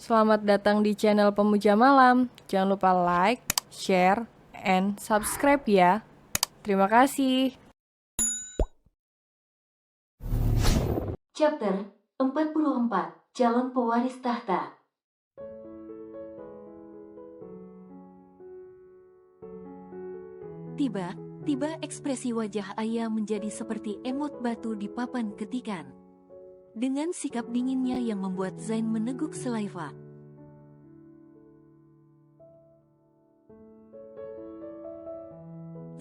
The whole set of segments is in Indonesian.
Selamat datang di channel Pemuja Malam. Jangan lupa like, share, and subscribe ya. Terima kasih. Chapter 44 Calon Pewaris Tahta. Tiba-tiba ekspresi wajah Ayah menjadi seperti emot batu di papan ketikan. Dengan sikap dinginnya yang membuat Zain meneguk selaiva.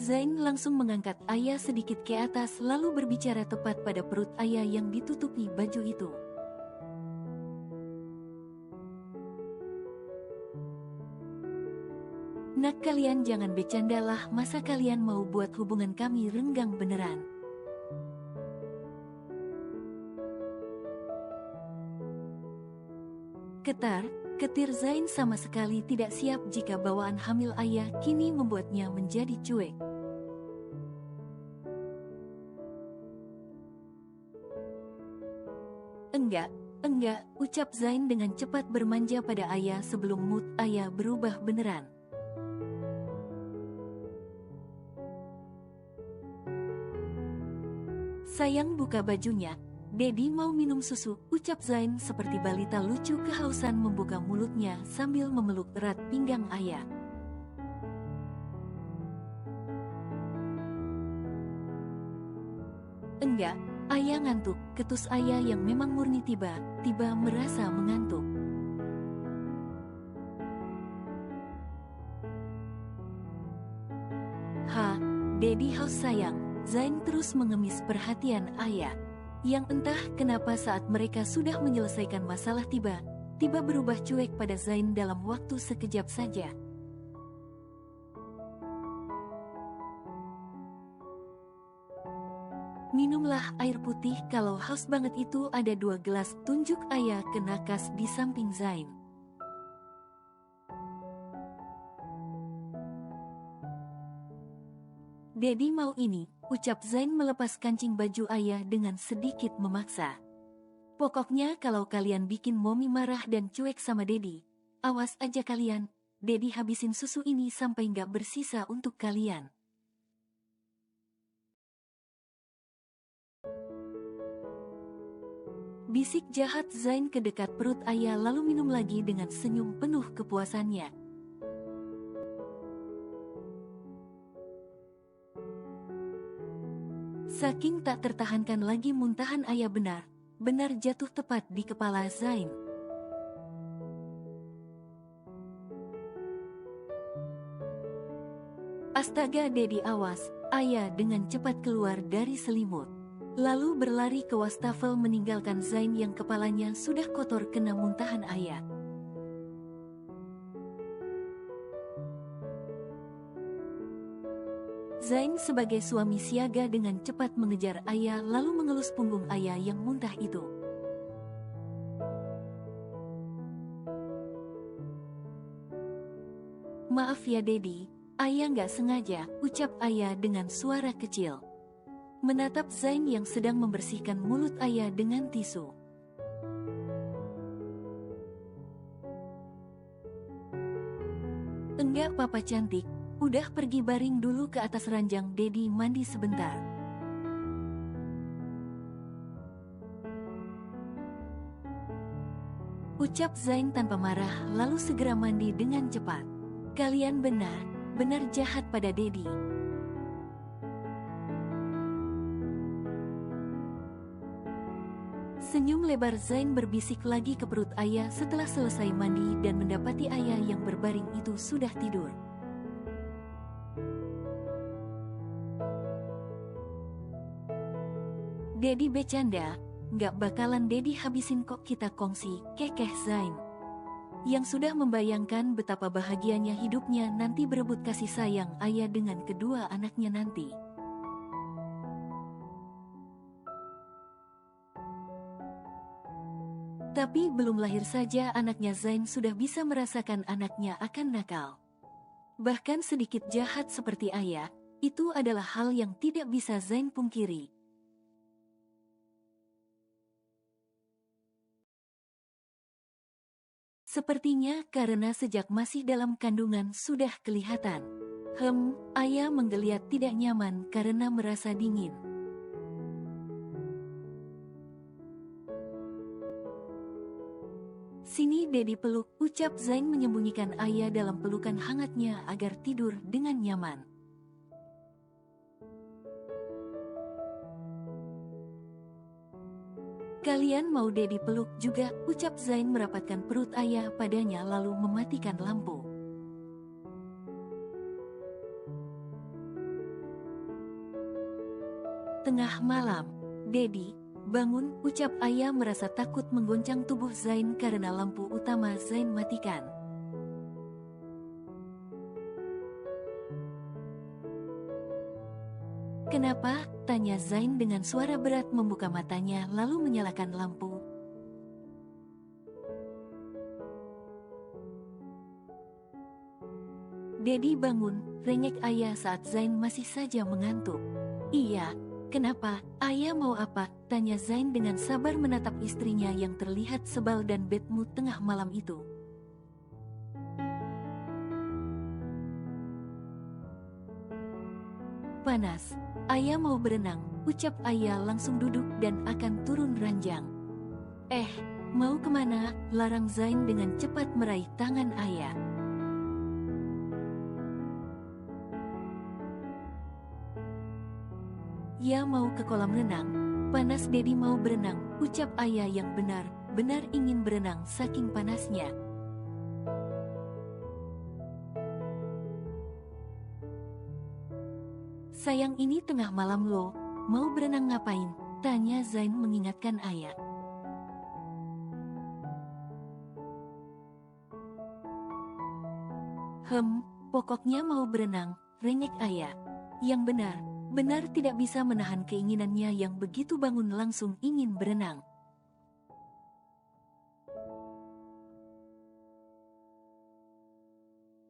Zain langsung mengangkat Ayah sedikit ke atas lalu berbicara tepat pada perut Ayah yang ditutupi baju itu. Nak, kalian jangan bercandalah, masa kalian mau buat hubungan kami renggang beneran? Ketir Zain sama sekali tidak siap jika bawaan hamil Ayah kini membuatnya menjadi cuek. Enggak, ucap Zain dengan cepat bermanja pada Ayah sebelum mood Ayah berubah beneran. Sayang, buka bajunya. Dedi mau minum susu, ucap Zain seperti balita lucu kehausan membuka mulutnya sambil memeluk erat pinggang Ayah. Enggak, Ayah ngantuk, ketus Ayah yang memang murni tiba-tiba merasa mengantuk. Dedi haus sayang. Zain terus mengemis perhatian Ayah. Yang entah kenapa saat mereka sudah menyelesaikan masalah tiba-tiba berubah cuek pada Zain dalam waktu sekejap saja. Minumlah air putih, kalau haus banget itu ada 2 gelas, tunjuk Ayah ke nakas di samping Zain. Dedi mau ini, ucap Zain melepas kancing baju Ayah dengan sedikit memaksa. Pokoknya kalau kalian bikin Mommy marah dan cuek sama Dedi, awas aja kalian, Dedi habisin susu ini sampai nggak bersisa untuk kalian. Bisik jahat Zain ke dekat perut Ayah lalu minum lagi dengan senyum penuh kepuasannya. Saking tak tertahankan lagi muntahan Ayah benar jatuh tepat di kepala Zain. Astaga Dedi, awas, Ayah dengan cepat keluar dari selimut. Lalu berlari ke wastafel meninggalkan Zain yang kepalanya sudah kotor kena muntahan Ayah. Zain sebagai suami siaga dengan cepat mengejar Ayah lalu mengelus punggung Ayah yang muntah itu. Maaf ya Dedi, Ayah nggak sengaja, ucap Ayah dengan suara kecil. Menatap Zain yang sedang membersihkan mulut Ayah dengan tisu. Enggak papa cantik, udah pergi baring dulu ke atas ranjang, Dedi mandi sebentar. Ucap Zain tanpa marah lalu segera mandi dengan cepat. Kalian benar jahat pada Dedi. Senyum lebar Zain berbisik lagi ke perut Ayah setelah selesai mandi dan mendapati Ayah yang berbaring itu sudah tidur. Dedi bercanda, nggak bakalan Dedi habisin kok, kita kongsi, kekeh Zain. Yang sudah membayangkan betapa bahagianya hidupnya nanti berebut kasih sayang Ayah dengan kedua anaknya nanti. Tapi belum lahir saja anaknya Zain sudah bisa merasakan anaknya akan nakal. Bahkan sedikit jahat seperti Ayah, itu adalah hal yang tidak bisa Zain pungkiri. Sepertinya karena sejak masih dalam kandungan sudah kelihatan. Ayah menggeliat tidak nyaman karena merasa dingin. Sini Dedi peluk, ucap Zain menyembunyikan ayah dalam pelukan hangatnya agar tidur dengan nyaman. Kalian mau Dedi peluk juga, ucap Zain merapatkan perut ayah padanya lalu mematikan lampu. Tengah malam, Dedi, bangun, ucap ayah merasa takut menggoncang tubuh Zain karena lampu utama Zain matikan. Kenapa? Tanya Zain dengan suara berat membuka matanya lalu menyalakan lampu. Dedi bangun, rengek ayah saat Zain masih saja mengantuk. Iya, kenapa? Ayah mau apa? Tanya Zain dengan sabar menatap istrinya yang terlihat sebal dan bad mood tengah malam itu. Panas. Ayah mau berenang, ucap ayah langsung duduk dan akan turun ranjang. Mau kemana? Larang Zain dengan cepat meraih tangan ayah. Ya mau ke kolam renang. Panas Dedi mau berenang, ucap ayah yang benar ingin berenang saking panasnya. Sayang ini tengah malam loh, mau berenang ngapain? Tanya Zain mengingatkan ayah. Pokoknya mau berenang, rengek ayah. Yang benar tidak bisa menahan keinginannya yang begitu bangun langsung ingin berenang.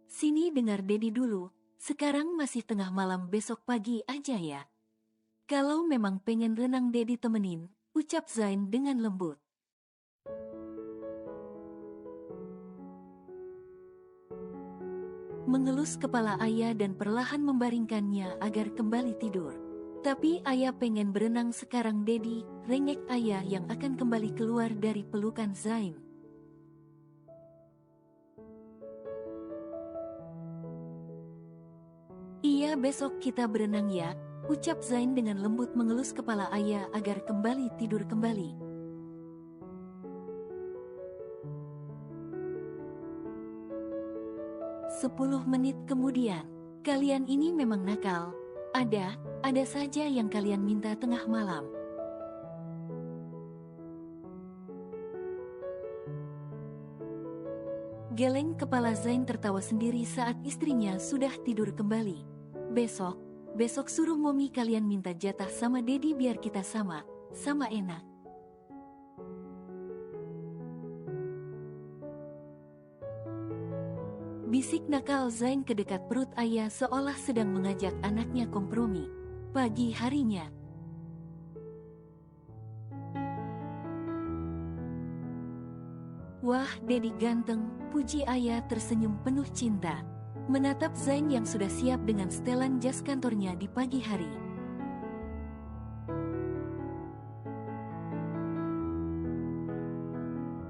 Sini dengar Dedi dulu. Sekarang masih tengah malam, besok pagi aja ya. Kalau memang pengen renang Dedi temenin, ucap Zain dengan lembut. Mengelus kepala ayah dan perlahan membaringkannya agar kembali tidur. Tapi ayah pengen berenang sekarang Dedi, rengek ayah yang akan kembali keluar dari pelukan Zain. Iya besok kita berenang ya, ucap Zain dengan lembut mengelus kepala ayah agar kembali tidur kembali. Sepuluh menit kemudian, kalian ini memang nakal. Ada saja yang kalian minta tengah malam. Geleng kepala Zain tertawa sendiri saat istrinya sudah tidur kembali. Besok suruh Momi kalian minta jatah sama Dedi biar kita sama enak. Bisik nakal Zain ke dekat perut ayah seolah sedang mengajak anaknya kompromi. Pagi harinya. Wah, Dedi ganteng, puji ayah tersenyum penuh cinta. Menatap Zain yang sudah siap dengan setelan jas kantornya di pagi hari.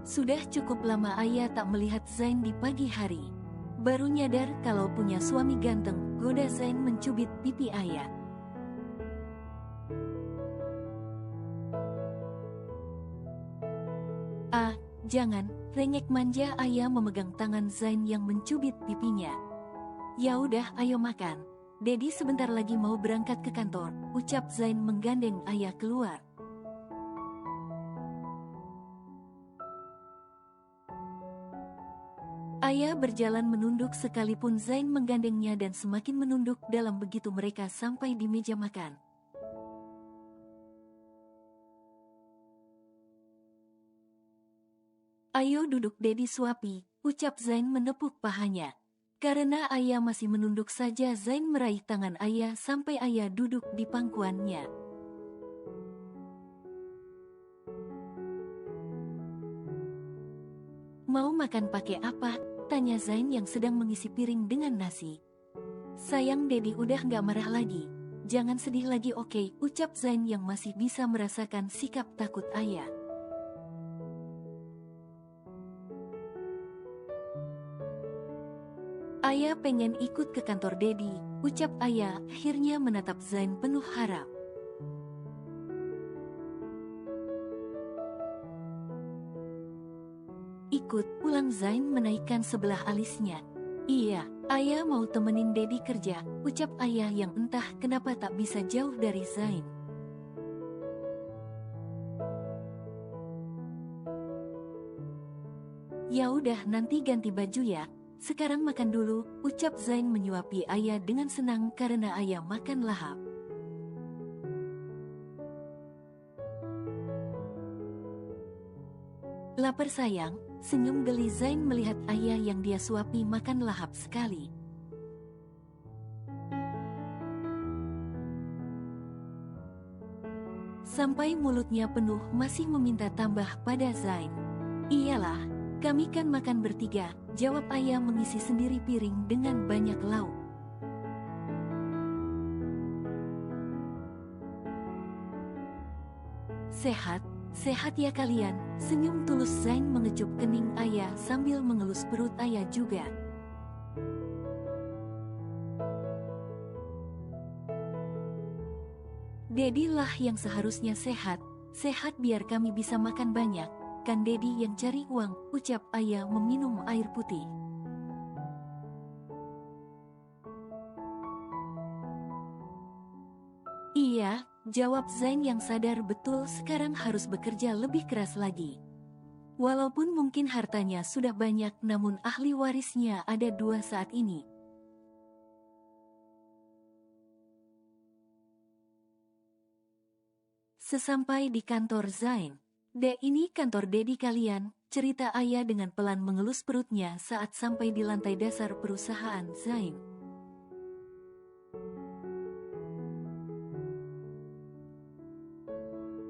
Sudah cukup lama ayah tak melihat Zain di pagi hari. Baru nyadar kalau punya suami ganteng, goda Zain mencubit pipi ayah. Jangan, rengek manja ayah memegang tangan Zain yang mencubit pipinya. Ya udah, ayo makan. Dedi sebentar lagi mau berangkat ke kantor, ucap Zain menggandeng ayah keluar. Ayah berjalan menunduk sekalipun Zain menggandengnya dan semakin menunduk dalam begitu mereka sampai di meja makan. Ayo duduk Dedi suapi, ucap Zain menepuk pahanya. Karena ayah masih menunduk saja Zain meraih tangan ayah sampai ayah duduk di pangkuannya. Mau makan pakai apa? Tanya Zain yang sedang mengisi piring dengan nasi. Sayang, Dedi udah gak marah lagi. Jangan sedih lagi, oke? Ucap Zain yang masih bisa merasakan sikap takut ayah. Ayah pengen ikut ke kantor Dedi, ucap ayah akhirnya menatap Zain penuh harap. Ikut, ulang Zain menaikkan sebelah alisnya. Iya, ayah mau temenin Dedi kerja, ucap ayah yang entah kenapa tak bisa jauh dari Zain. Ya udah, nanti ganti baju ya. Sekarang makan dulu, ucap Zain menyuapi ayah dengan senang karena ayah makan lahap. Lapar sayang, senyum geli Zain melihat ayah yang dia suapi makan lahap sekali. Sampai mulutnya penuh masih meminta tambah pada Zain. Iyalah, kami kan makan bertiga, jawab ayah mengisi sendiri piring dengan banyak lauk. Sehat, sehat ya kalian, senyum tulus Zain mengecup kening ayah sambil mengelus perut ayah juga. Dedi lah yang seharusnya sehat, sehat biar kami bisa makan banyak, kan Dedi yang cari uang, ucap ayah meminum air putih. Iya, jawab Zain yang sadar betul sekarang harus bekerja lebih keras lagi. Walaupun mungkin hartanya sudah banyak namun ahli warisnya ada 2 saat ini. Sesampai di kantor Zain. Ini kantor Dedi kalian, cerita ayah dengan pelan mengelus perutnya saat sampai di lantai dasar perusahaan Zain.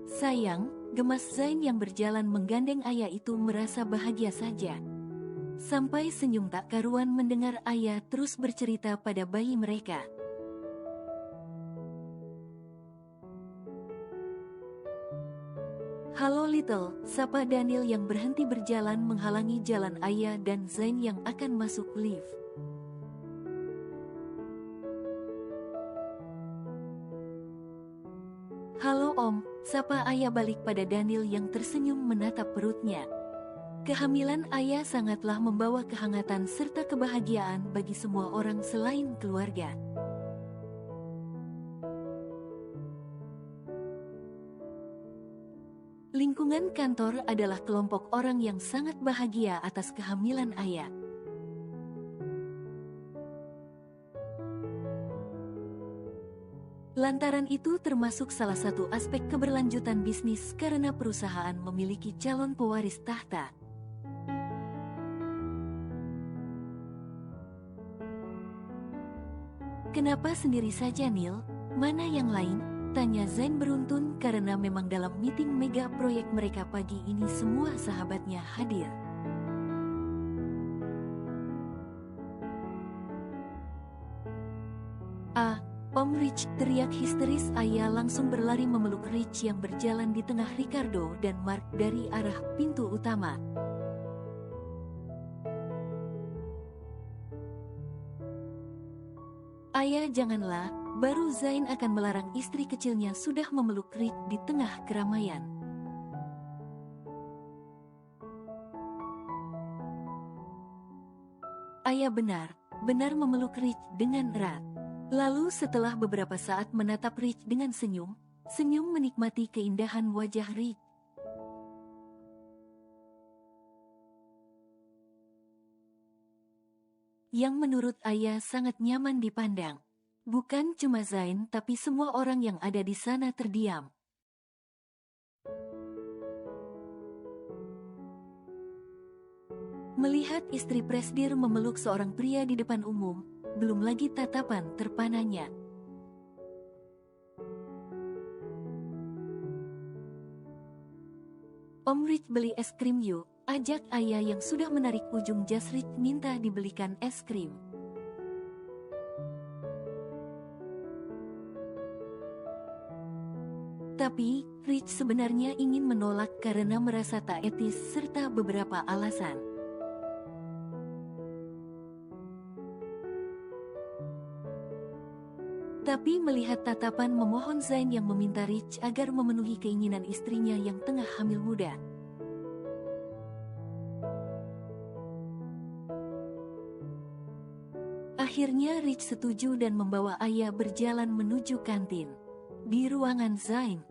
Sayang, gemas Zain yang berjalan menggandeng ayah itu merasa bahagia saja. Sampai senyum tak karuan mendengar ayah terus bercerita pada bayi mereka. Halo Little, sapa Daniel yang berhenti berjalan menghalangi jalan ayah dan Zain yang akan masuk lift. Halo Om, sapa ayah balik pada Daniel yang tersenyum menatap perutnya. Kehamilan ayah sangatlah membawa kehangatan serta kebahagiaan bagi semua orang selain keluarga. Lingkungan kantor adalah kelompok orang yang sangat bahagia atas kehamilan ayah. Lantaran itu termasuk salah satu aspek keberlanjutan bisnis karena perusahaan memiliki calon pewaris tahta. Kenapa sendiri saja Neil? Mana yang lain? Tanya Zain beruntun karena memang dalam meeting mega proyek mereka pagi ini semua sahabatnya hadir. Om Rich, teriak histeris ayah langsung berlari memeluk Rich yang berjalan di tengah Ricardo dan Mark dari arah pintu utama. Ayah janganlah, baru Zain akan melarang istri kecilnya sudah memeluk Rich di tengah keramaian. Ayah benar memeluk Rich dengan erat. Lalu setelah beberapa saat menatap Rich dengan senyum menikmati keindahan wajah Rich. Yang menurut ayah sangat nyaman dipandang. Bukan cuma Zain tapi semua orang yang ada di sana terdiam. Melihat istri Presdir memeluk seorang pria di depan umum, belum lagi tatapan terpananya. Om Rich beli es krim yuk, ajak ayah yang sudah menarik ujung jas Rich minta dibelikan es krim. Tapi, Rich sebenarnya ingin menolak karena merasa tak etis serta beberapa alasan. Tapi melihat tatapan memohon Zain yang meminta Rich agar memenuhi keinginan istrinya yang tengah hamil muda, akhirnya Rich setuju dan membawa ayah berjalan menuju kantin. Di ruangan Zain,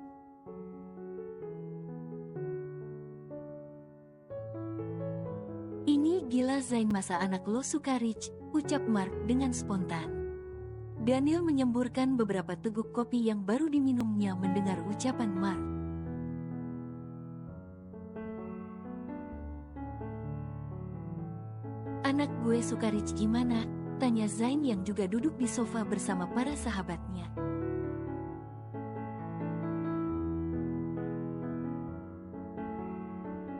"Ini gila Zain, masa anak lo suka Rich," ucap Mark dengan spontan. Daniel menyemburkan beberapa teguk kopi yang baru diminumnya mendengar ucapan Mark. "Anak gue suka Rich gimana?" tanya Zain yang juga duduk di sofa bersama para sahabatnya.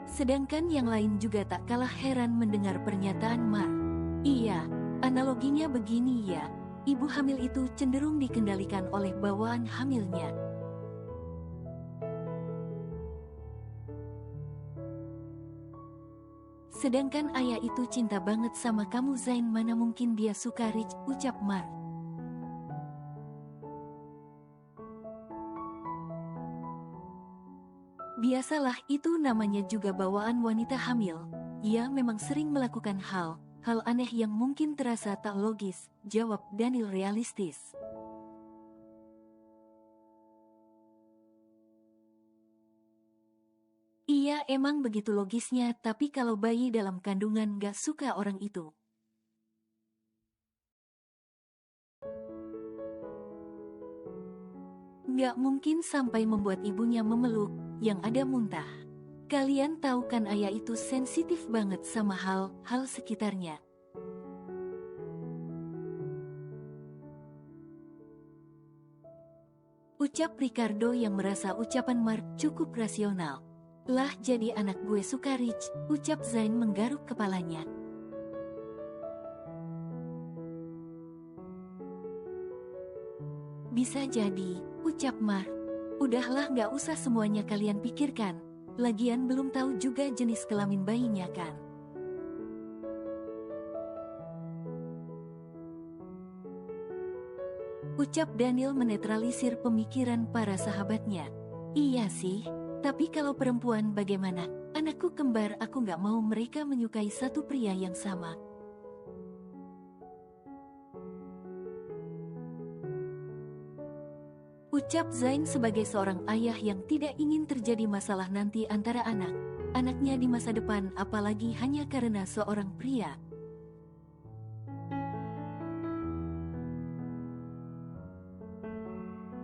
Sedangkan yang lain juga tak kalah heran mendengar pernyataan Mark. "Iya, analoginya begini ya. Ibu hamil itu cenderung dikendalikan oleh bawaan hamilnya. Sedangkan ayah itu cinta banget sama kamu Zain, mana mungkin dia suka Rich," ucap Mark. "Biasalah, itu namanya juga bawaan wanita hamil. Ia memang sering melakukan hal aneh yang mungkin terasa tak logis," jawab Daniel realistis. "Iya, emang begitu logisnya, tapi kalau bayi dalam kandungan gak suka orang itu, gak mungkin sampai membuat ibunya memeluk, yang ada muntah. Kalian tahu kan ayah itu sensitif banget sama hal sekitarnya." Ucap Ricardo yang merasa ucapan Mark cukup rasional. "Lah, jadi anak gue suka Rich," ucap Zain menggaruk kepalanya. "Bisa jadi," ucap Mark. "Udahlah, gak usah semuanya kalian pikirkan. Lagian belum tahu juga jenis kelamin bayinya kan." Ucap Daniel menetralisir pemikiran para sahabatnya. "Iya sih, tapi kalau perempuan bagaimana? Anakku kembar, aku gak mau mereka menyukai satu pria yang sama." Ucap Zain sebagai seorang ayah yang tidak ingin terjadi masalah nanti antara anaknya di masa depan, apalagi hanya karena seorang pria.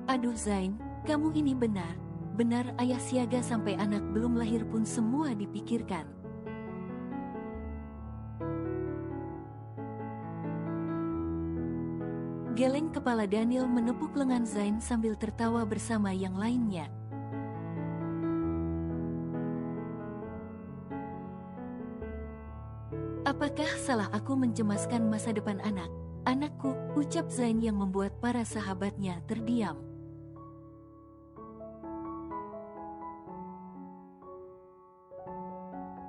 "Aduh Zain, kamu ini benar ayah siaga sampai anak belum lahir pun semua dipikirkan." Geleng kepala Daniel menepuk lengan Zain sambil tertawa bersama yang lainnya. "Apakah salah aku mencemaskan masa depan anakku?" ucap Zain yang membuat para sahabatnya terdiam.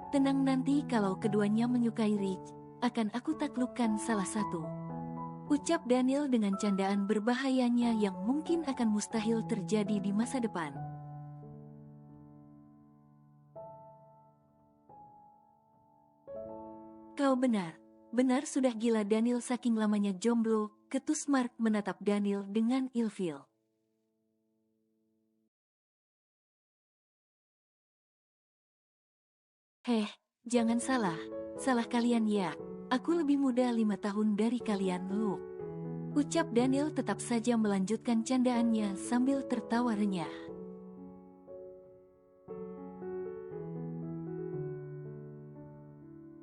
"Tenang, nanti kalau keduanya menyukai Rich, akan aku taklukkan salah satu," ucap Daniel dengan candaan berbahayanya yang mungkin akan mustahil terjadi di masa depan. "Kau benar sudah gila Daniel, saking lamanya jomblo," ketus Mark menatap Daniel dengan ilfil. Jangan salah kalian ya. Aku lebih muda 5 tahun dari kalian lu," ucap Daniel tetap saja melanjutkan candaannya sambil tertawa renyah.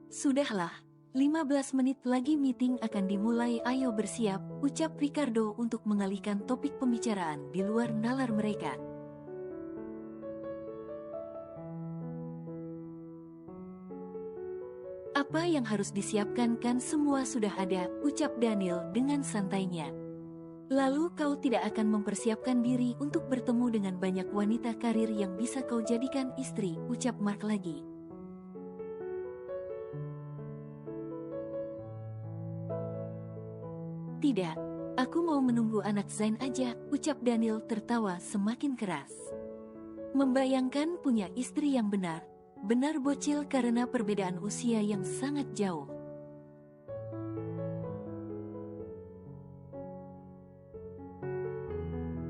"Sudahlah, 15 menit lagi meeting akan dimulai, ayo bersiap," ucap Ricardo untuk mengalihkan topik pembicaraan di luar nalar mereka. Apa yang harus disiapkan kan semua sudah ada, ucap Daniel dengan santainya. Lalu kau tidak akan mempersiapkan diri untuk bertemu dengan banyak wanita karir yang bisa kau jadikan istri, ucap Mark lagi. Tidak, aku mau menunggu anak Zain aja, ucap Daniel tertawa semakin keras. Membayangkan punya istri yang benar bocil karena perbedaan usia yang sangat jauh.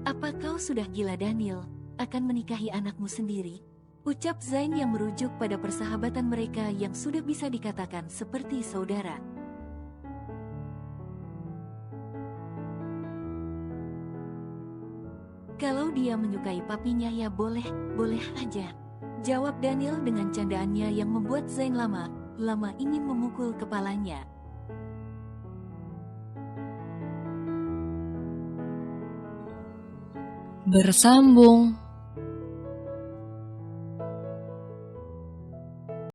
Apa kau sudah gila Daniel, akan menikahi anakmu sendiri? Ucap Zain yang merujuk pada persahabatan mereka yang sudah bisa dikatakan seperti saudara. Kalau dia menyukai papinya ya boleh aja. Jawab Daniel dengan candaannya yang membuat Zain lama ingin memukul kepalanya. Bersambung.